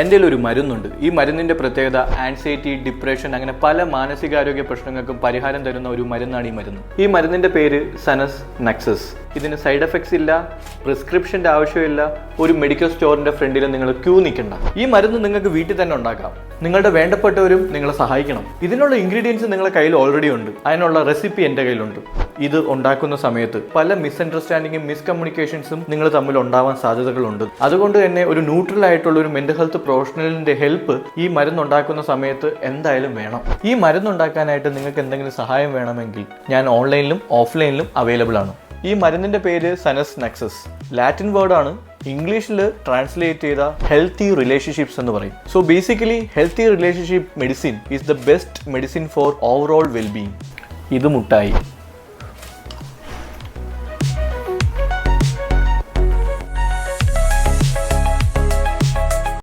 എൻ്റെ ഒരു മരുന്നുണ്ട്. ഈ മരുന്നിൻ്റെ പ്രത്യേകത ആൻസൈറ്റി, ഡിപ്രഷൻ അങ്ങനെ പല മാനസികാരോഗ്യ പ്രശ്നങ്ങൾക്കും പരിഹാരം തരുന്ന ഒരു മരുന്നാണ് ഈ മരുന്ന്. ഈ മരുന്നിൻ്റെ പേര് സനസ് നെക്സസ്. ഇതിന് സൈഡ് എഫക്ട്സ് ഇല്ല, പ്രിസ്ക്രിപ്ഷൻ്റെ ആവശ്യമില്ല, ഒരു മെഡിക്കൽ സ്റ്റോറിൻ്റെ ഫ്രണ്ടിൽ നിങ്ങൾ ക്യൂ നിൽക്കണ്ട. ഈ മരുന്ന് നിങ്ങൾക്ക് വീട്ടിൽ തന്നെ ഉണ്ടാക്കാം. നിങ്ങളുടെ വേണ്ടപ്പെട്ടവരും നിങ്ങളെ സഹായിക്കണം. ഇതിനുള്ള ഇൻഗ്രീഡിയൻസ് നിങ്ങളുടെ കയ്യിൽ ഓൾറെഡി ഉണ്ട്. അതിനുള്ള റെസിപ്പി എൻ്റെ കയ്യിലുണ്ട്. ഇത് ഉണ്ടാക്കുന്ന സമയത്ത് പല മിസ്അണ്ടർസ്റ്റാൻഡിങ്ങും മിസ്കമ്മ്യൂണിക്കേഷൻസും നിങ്ങൾ തമ്മിൽ ഉണ്ടാവാൻ സാധ്യതകളുണ്ട്. അതുകൊണ്ട് തന്നെ ഒരു ന്യൂട്രൽ ആയിട്ടുള്ള ഒരു മെന്റൽ ഹെൽത്ത് പ്രൊഫഷണലിന്റെ ഹെൽപ്പ് ഈ മരുന്നുണ്ടാക്കുന്ന സമയത്ത് എന്തായാലും വേണം. ഈ മരുന്നുണ്ടാക്കാനായിട്ട് നിങ്ങൾക്ക് എന്തെങ്കിലും സഹായം വേണമെങ്കിൽ ഞാൻ ഓൺലൈനിലും ഓഫ്ലൈനിലും അവൈലബിൾ ആണ്. ഈ മരുന്നിന്റെ പേര് സനസ് നെക്സസ്. ലാറ്റിൻ വേർഡ് ആണ്. ഇംഗ്ലീഷിൽ ട്രാൻസ്ലേറ്റ് ചെയ്ത ഹെൽത്തി റിലേഷൻഷിപ്സ് എന്ന് പറയും. So basically healthy relationship medicine is the best medicine four overall wellbeing. ഇത് മുട്ടായി.